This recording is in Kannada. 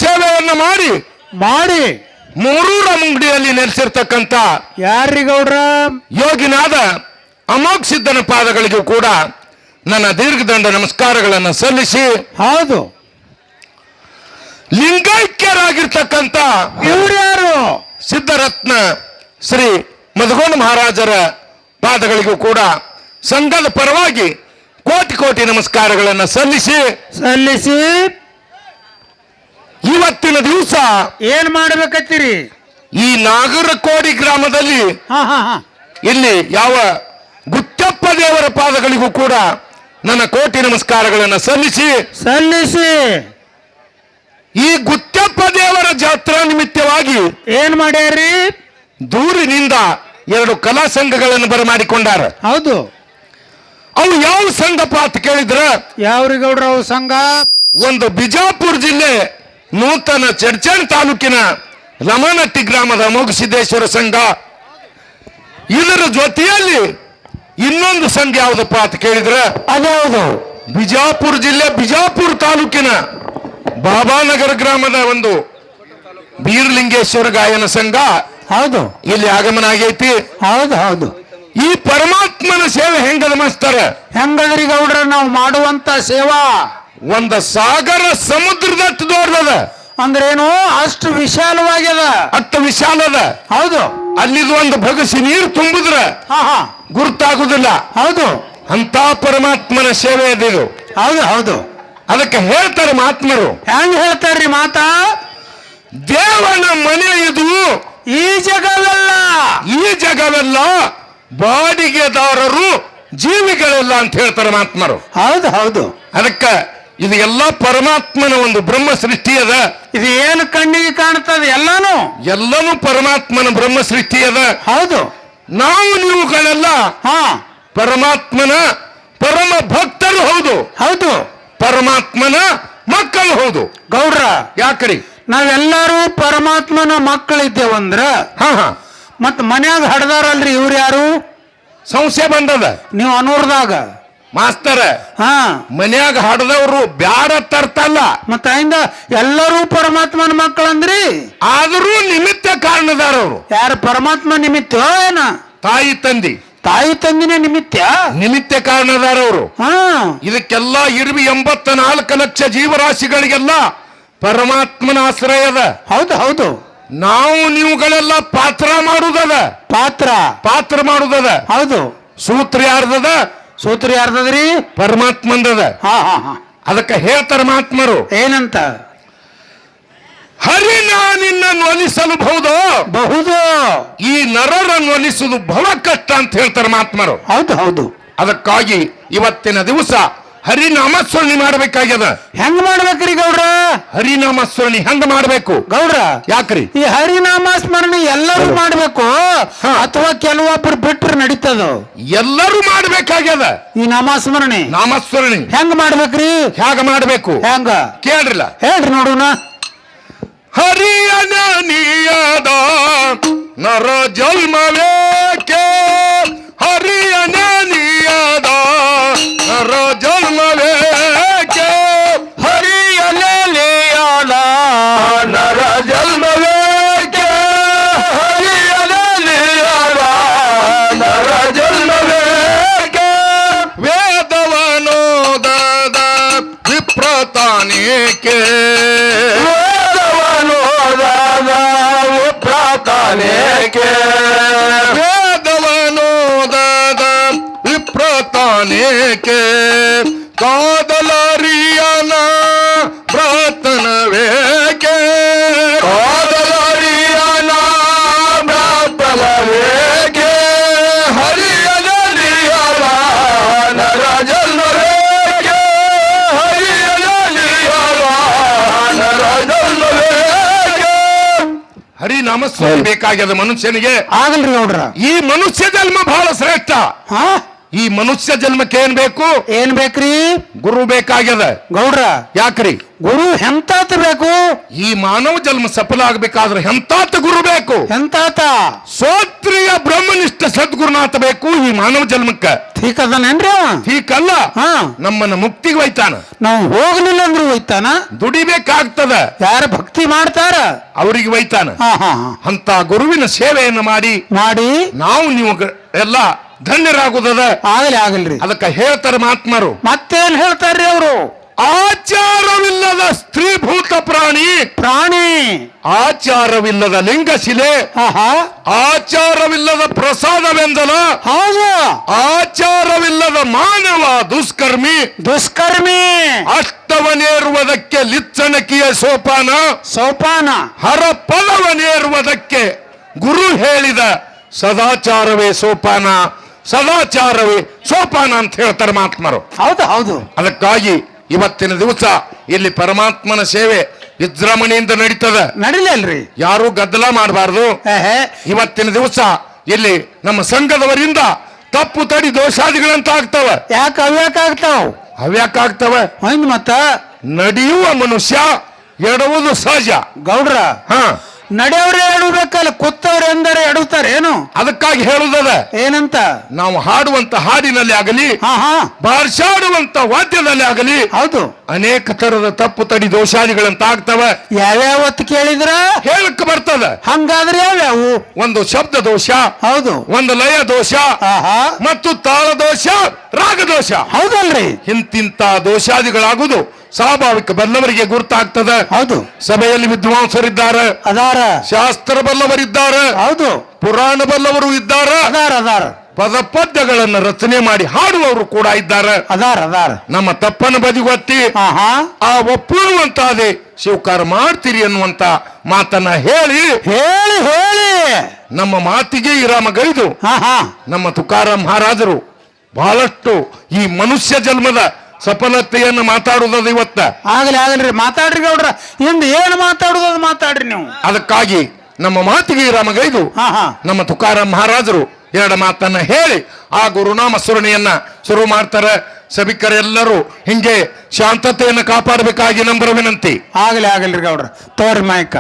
ಸೇವೆಯನ್ನು ಮಾಡಿ ಮಾಡಿ ಮೂರೂರ ಮುಂಗಡಿಯಲ್ಲಿ ನೆಲೆಸಿರ್ತಕ್ಕಂಥ ಯಾರ್ರಿ ಗೌಡ್ರ? ಯೋಗಿನಾದ ಅಮೋಘ ಸಿದ್ಧನ ಪಾದಗಳಿಗೂ ಕೂಡ ನನ್ನ ದೀರ್ಘದಂಡ ನಮಸ್ಕಾರಗಳನ್ನು ಸಲ್ಲಿಸಿ, ಹೌದು, ಲಿಂಗೈಕ್ಯರಾಗಿರ್ತಕ್ಕಂಥ ಇವ್ರು ಯಾರು? ಸಿದ್ಧರತ್ನ ಶ್ರೀ ಮಧುಗೋಣ ಮಹಾರಾಜರ ಪಾದಗಳಿಗೂ ಕೂಡ ಸಂಘದ ಪರವಾಗಿ ಕೋಟಿ ಕೋಟಿ ನಮಸ್ಕಾರಗಳನ್ನು ಸಲ್ಲಿಸಿ ಇವತ್ತಿನ ದಿವಸ ಏನ್ ಮಾಡ್ಬೇಕತ್ತೀರಿ? ಈ ನಾಗರಕೋಡಿ ಗ್ರಾಮದಲ್ಲಿ ಇಲ್ಲಿ ಯಾವ ಗುತ್ತಪ್ಪ ದೇವರ ಪಾದಗಳಿಗೂ ಕೂಡ ನನ್ನ ಕೋಟಿ ನಮಸ್ಕಾರಗಳನ್ನು ಸಲ್ಲಿಸಿ ಈ ಗುತ್ತಪ್ಪ ದೇವರ ಜಾತ್ರಾ ನಿಮಿತ್ತವಾಗಿ ಏನ್ ಮಾಡ್ಯಾರ್ರಿ? ದೂರಿನಿಂದ 2 ಕಲಾ ಸಂಘಗಳನ್ನು ಬರಮಾಡಿಕೊಂಡಾರ. ಹೌದು. ಅವು ಯಾವ ಸಂಘಪ್ಪ ಅಂತ ಕೇಳಿದ್ರ, ಯಾವ್ರಿ ಗೌಡ್ರ ಅವು ಸಂಘ? ಒಂದು ಬಿಜಾಪುರ ಜಿಲ್ಲೆ ನೂತನ ಚಡ್ಚಣ್ ತಾಲೂಕಿನ ರಮನಟ್ಟಿ ಗ್ರಾಮದ ಅಮೋಘ ಸಿದ್ದೇಶ್ವರ ಸಂಘ, ಇದರ ಜೊತೆಯಲ್ಲಿ ಇನ್ನೊಂದು ಸಂಘ ಯಾವುದಪ್ಪ ಅಂತ ಕೇಳಿದ್ರ, ಅದ್ಯಾವುದು? ಬಿಜಾಪುರ ಜಿಲ್ಲೆ ಬಿಜಾಪುರ ತಾಲೂಕಿನ ಬಾಬಾನಗರ ಗ್ರಾಮದ ಒಂದು ಬೀರಲಿಂಗೇಶ್ವರ ಗಾಯನ ಸಂಘ. ಹೌದು, ಇಲ್ಲಿ ಆಗಮನ ಆಗೈತಿ. ಹೌದು ಹೌದು. ಈ ಪರಮಾತ್ಮನ ಸೇವೆ ಹೆಂಗದ ಮಾಸ್ತರ? ಹೆಂಗದ್ರಿ ಗೌಡ್ರ ನಾವು ಮಾಡುವಂತ ಸೇವಾ? ಒಂದು ಸಾಗರ ಸಮುದ್ರದಷ್ಟು ದೊಡ್ಡದ. ಅಂದ್ರೇನು? ಅಷ್ಟು ವಿಶಾಲವಾಗ್ಯದ. ಅಷ್ಟು ವಿಶಾಲದ. ಹೌದು. ಅಲ್ಲಿದು ಒಂದು ಭಗಸಿ ನೀರು ತುಂಬಿದ್ರ ಗುರುತಾಗುದಿಲ್ಲ. ಹೌದು. ಅಂತ ಪರಮಾತ್ಮನ ಸೇವೆ ಅದಿದು. ಹೌದು ಹೌದು. ಅದಕ್ಕೆ ಹೇಳ್ತಾರೆ ಮಹಾತ್ಮರು. ಹೆಂಗ್ ಹೇಳ್ತಾರ್ರಿ ಮಾತಾ? ದೇವನ ಮನೆ ಇದು ಈ ಜಗವೆಲ್ಲ ಬಾಡಿಗೆದಾರರು ಜೀವಿಗಳೆಲ್ಲ ಅಂತ ಹೇಳ್ತಾರೆ ಮಹಾತ್ಮರು. ಹೌದು ಹೌದು. ಅದಕ್ಕೆ ಇದು ಎಲ್ಲ ಪರಮಾತ್ಮನ ಒಂದು ಬ್ರಹ್ಮ ಸೃಷ್ಟಿ ಅದ. ಇದು ಏನು ಕಣ್ಣಿಗೆ ಕಾಣ್ತದೆ? ಎಲ್ಲನೂ ಪರಮಾತ್ಮನ ಬ್ರಹ್ಮ ಸೃಷ್ಟಿ ಅದ. ಹೌದು. ನಾವು ನೀವುಗಳೆಲ್ಲ ಪರಮಾತ್ಮನ ಪರಮ ಭಕ್ತರು ಹೌದು. ಹೌದು. ಪರಮಾತ್ಮನ ಮಕ್ಕಳು ಹೌದು. ಗೌಡ್ರ ಯಾಕ್ರಿ? ನಾವೆಲ್ಲರೂ ಪರಮಾತ್ಮನ ಮಕ್ಕಳಿದ್ದೇವಂದ್ರ ಮತ್ ಮನ್ಯಾಗ ಹಡ್ದಾರಲ್ರಿ ಇವ್ರು ಯಾರು? ಸಂಶಯ ಬಂದದ. ನೀವು ಅನೂರ್ದಾಗ ಮಾಸ್ತರ ಮನ್ಯಾಗ ಹಡದವ್ರು ಬ್ಯಾಡ ತರ್ತಲ್ಲ. ಮತ್ತ ಇಂದ ಎಲ್ಲರೂ ಪರಮಾತ್ಮನ ಮಕ್ಕಳಂದ್ರಿ. ಆದರೂ ನಿಮಿತ್ತ ಕಾರಣದಾರವ್ರು. ಯಾರು? ಪರಮಾತ್ಮ ನಿಮಿತ್ತ ಏನ? ತಾಯಿ ತಂದಿನೇ ನಿಮಿತ್ತ ಕಾರಣದಾರವ್ರು. ಇದಕ್ಕೆಲ್ಲ 84 ಲಕ್ಷ ಜೀವರಾಶಿಗಳಿಗೆಲ್ಲ ಪರಮಾತ್ಮನ ಆಶ್ರಯದ. ಹೌದು ಹೌದು. ನಾವು ನೀವುಗಳೆಲ್ಲ ಪಾತ್ರ ಮಾಡುದದ. ಪಾತ್ರ ಮಾಡುದದ. ಹೌದು. ಸೂತ್ರ ಯಾರ್ದದ? ಸೂತ್ರ ಯಾರ್ದದ್ರಿ? ಪರಮಾತ್ಮಂದದ. ಅದಕ್ಕೆ ಹೇಳ್ತಾರೆ ಮಹಾತ್ಮರು ಏನಂತ? ಹರಿನ ನಿನ್ನನ್ನು ಒಲಿಸಲು ಬಹುದು, ಈ ನರರನ್ನು ಒಲಿಸುವುದು ಬಹಳ ಕಷ್ಟ ಅಂತ ಹೇಳ್ತಾರೆ ಮಹಾತ್ಮರು. ಹೌದು ಹೌದು. ಅದಕ್ಕಾಗಿ ಇವತ್ತಿನ ದಿವಸ ಹರಿನಾಮಸ್ಮರಣೆ ಮಾಡಬೇಕಾಗ್ಯದ. ಹೆಂಗ್ ಮಾಡ್ಬೇಕ್ರಿ ಗೌಡ್ರ? ಹರಿನಾಮಸ್ಮರಣೆ ಹೆಂಗ್ ಮಾಡ್ಬೇಕು ಗೌಡ್ರ? ಯಾಕ್ರಿ? ಈ ಹರಿನಾಮಸ್ಮರಣೆ ಎಲ್ಲರೂ ಮಾಡ್ಬೇಕು ಅಥವಾ ಕೆಲವೊಬ್ರು ಬಿಟ್ರೆ ನಡೀತದ? ಎಲ್ಲರೂ ಮಾಡ್ಬೇಕಾಗ್ಯದ. ಈ ನಾಮಸ್ಮರಣೆ ಹೆಂಗ್ ಮಾಡ್ಬೇಕ್ರಿ? ಹೇಗ ಮಾಡ್ಬೇಕು? ಹೆಂಗ ಕೇಳ್ರಿಲ್ಲ? ಹೇಳ್ರಿ ನೋಡೋಣ. ಹರಿಯನ ನೀಯದ ನರ ಜನ್ಮವೇಕೆ, ಹರಿಯನ ನೀಯದ ನರ ಜನ್ಮವೇಕೆ, ಹರಿಯನ ನೀಯದ ನರ ಜನ್ಮವೇಕೆ, ಹರಿಯನ ನೀಯದ ನರ ಜನ್ಮವೇಕೆ, ವೇದವನೋದದ ವಿಪ್ರತಾನೇಕೆ, ವೇದವನೋದದ ವಿಪ್ರತಾನೇಕೆ, ಕಾದಲರಿಯನ ಪ್ರಾರ್ಥನವೇಕೆ, ಕಾದಲರಿಯನ ಪ್ರಾರ್ಥನವೇಕೆ, ಹರಿಯಲಿಯಲ ನರ ಜನ್ಮವೇಕೆ, ಹರಿಯಲಿಯಲ ನರ ಜನ್ಮವೇಕೆ. ಹರಿನಾಮಸ್ಮರಣೆ ಬೇಕಾಗ್ಯದ ಮನುಷ್ಯನಿಗೆ. ಆಗಲ್ರಿ ನೋಡ್ರ. ಈ ಮನುಷ್ಯ ಜನ್ಮ ಬಹಳ ಶ್ರೇಷ್ಠ. ಈ ಮನುಷ್ಯ ಜನ್ಮಕ್ಕೆ ಏನ್ ಬೇಕು? ಏನ್ ಬೇಕ್ರಿ? ಗುರು ಬೇಕಾಗ್ಯದ. ಗೌಡ್ರ ಯಾಕ್ರಿ? ಗುರು ಎಂತಾತ ಬೇಕು? ಈ ಮಾನವ ಜನ್ಮ ಸಫಲ ಆಗ್ಬೇಕಾದ್ರೆ ಎಂತಾತ ಗುರು ಬೇಕು? ಎಂತಾತ? ಶ್ರೋತ್ರಿಯ ಬ್ರಹ್ಮನಿಷ್ಠ ಸದ್ಗುರುನಾಥ ಬೇಕು ಈ ಮಾನವ ಜನ್ಮಕ್ಕ. ಠೀಕ್ ಅದನೇನ್ರಿ ಅವ? ಹೀಗಲ್ಲ, ಹಾ, ನಮ್ಮನ್ನ ಮುಕ್ತಿಗೆ ಒಯ್ತಾನ. ನಾವು ಹೋಗ್ಲಿಲ್ಲ ಅಂದ್ರು ಹೋಯ್ತಾನ. ದುಡಿಬೇಕಾಗ್ತದ, ಯಾರು ಭಕ್ತಿ ಮಾಡ್ತಾರ ಅವರಿಗೆ ಒಯ್ತಾನ. ಹಾ ಹಾ ಹಾ. ಅಂತ ಗುರುವಿನ ಸೇವೆಯನ್ನು ಮಾಡಿ ಮಾಡಿ ನಾವು ನೀವು ಎಲ್ಲ ಧನ್ಯರಾಗುವುದದ. ಆಗಲ್ರಿ. ಅದಕ್ಕೆ ಹೇಳ್ತಾರೆ ಮಹಾತ್ಮರು. ಮತ್ತೇನ್ ಹೇಳ್ತಾರ್ರಿ ಅವರು? ಆಚಾರವಿಲ್ಲದ ಸ್ತ್ರೀಭೂತ ಪ್ರಾಣಿ, ಆಚಾರವಿಲ್ಲದ ಲಿಂಗಶಿಲೆ, ಆಹಾ, ಆಚಾರವಿಲ್ಲದ ಪ್ರಸಾದವೆಂದಲ, ಹೌದು, ಆಚಾರವಿಲ್ಲದ ಮಾನವ ದುಷ್ಕರ್ಮಿ, ಅಷ್ಟವನೇರುವುದಕ್ಕೆ ಲಿಚ್ಚಣಕಿಯ ಸೋಪಾನ, ಹರಪದವನೇರುವುದಕ್ಕೆ ಗುರು ಹೇಳಿದ ಸದಾಚಾರವೇ ಸೋಪಾನ, ಸದಾಚಾರವೇ ಸೋಪಾನ ಅಂತ ಹೇಳ್ತಾರೆ ಮಹಾತ್ಮರು. ಹೌದು. ಅದಕ್ಕಾಗಿ ಇವತ್ತಿನ ದಿವಸ ಇಲ್ಲಿ ಪರಮಾತ್ಮನ ಸೇವೆ ವಿಜೃಂಭಣೆಯಿಂದ ನಡೀತದ. ನಡಿಲಲ್ರಿ, ಯಾರು ಗದ್ದಲ ಮಾಡಬಾರ್ದು. ಇವತ್ತಿನ ದಿವಸ ಇಲ್ಲಿ ನಮ್ಮ ಸಂಘದವರಿಂದ ತಪ್ಪು ತಡಿ ದೋಷಾದಿಗಳಂತ ಆಗ್ತವ. ಯಾಕೆ ಹವ್ಯಾಕಾಗ್ತವ? ಮತ್ತ ನಡೆಯುವ ಮನುಷ್ಯ ಎಡುವುದು ಸಹಜ. ಗೌಡ್ರ, ಹಾ, ನಡೆಯವ್ರೆ ಎಡಬೇಕಲ್ಲ, ಕೂತವ್ರೆ ಎಂದರೆ ಎಡುತ್ತಾರೆ ಏನು? ಅದಕ್ಕಾಗಿ ಹೇಳುವುದದ ಏನಂತ? ನಾವು ಹಾಡುವಂತ ಹಾಡಿನಲ್ಲಿ ಆಗಲಿ, ಬಾರ್ಸಾಡುವಂತ ವಾದ್ಯದಲ್ಲಿ ಆಗಲಿ, ಹೌದು, ಅನೇಕ ತರದ ತಪ್ಪು ತಡಿ ದೋಷಾದಿಗಳಂತ ಆಗ್ತವ. ಯಾವ್ಯಾವತ್ತು ಕೇಳಿದ್ರ ಹೇಳಕ್ ಬರ್ತದ. ಹಂಗಾದ್ರೆ ಯಾವ್ಯಾವು? ಒಂದು ಶಬ್ದ ದೋಷ, ಹೌದು, ಒಂದು ಲಯ ದೋಷ, ಮತ್ತು ತಾಳ ದೋಷ, ರಾಗ ದೋಷ. ಹೌದಲ್ರಿ? ಇಂತಿಂತ ದೋಷಾದಿಗಳಾಗುವುದು ಸ್ವಾಭಾವಿಕ ಬಲ್ಲವರಿಗೆ ಗುರ್ತಾಗ್ತದ. ಹೌದು, ಸಭೆಯಲ್ಲಿ ವಿದ್ವಾಂಸರಿದ್ದಾರೆ, ಅದಾರ, ಶಾಸ್ತ್ರ ಬಲ್ಲವರಿದ್ದಾರೆ, ಹೌದು, ಪುರಾಣ ಬಲ್ಲವರು ಇದ್ದಾರೆ, ಅದಾರ, ಪದಪದ್ಯಗಳನ್ನು ರಚನೆ ಮಾಡಿ ಹಾಡುವವರು ಕೂಡ ಇದ್ದಾರೆ. ಅದಾರ. ನಮ್ಮ ತಪ್ಪನ್ನು ಬದಿಗೊತ್ತಿ ಆ ಒಪ್ಪುವಂತಾದೆ ಸ್ವೀಕಾರ ಮಾಡ್ತೀರಿ ಅನ್ನುವಂತ ಮಾತನ್ನ ಹೇಳಿ ನಮ್ಮ ಮಾತಿಗೆ ವಿರಾಮಗೈದು ನಮ್ಮ ತುಕಾರಾಮ್ ಮಹಾರಾಜರು ಬಹಳಷ್ಟು ಈ ಮನುಷ್ಯ ಜನ್ಮದ ಸಫಲತೆಯನ್ನು ಮಾತಾಡುವುದು ಇವತ್ತ. ಆಗಲ್ರಿ, ಮಾತಾಡ್ರಿ ಗೌಡ್ರ. ಇಂದ ಏನು ಮಾತಾಡುದು ಮಾತಾಡ್ರಿ ನೀವು. ಅದಕ್ಕಾಗಿ ನಮ್ಮ ಮಾತಿಗೆ ವಿರಾಮಗೈದು ನಮ್ಮ ತುಕಾರಾಮ್ ಮಹಾರಾಜರು ಎರಡು ಮಾತನ್ನ ಹೇಳಿ ಆ ಗುರುನಾಮ ಸ್ಮರಣೆಯನ್ನ ಶುರು ಮಾಡ್ತಾರೆ. ಸಭಿಕರೆಲ್ಲರೂ ಹಿಂಗೆ ಶಾಂತತೆಯನ್ನು ಕಾಪಾಡಬೇಕಾಗಿ ನಮ್ರ ವಿನಂತಿ. ಆಗಲ್ರಿ ಗೌಡ್ರ, ತೋರಿ ಮಾಯ್ಕ.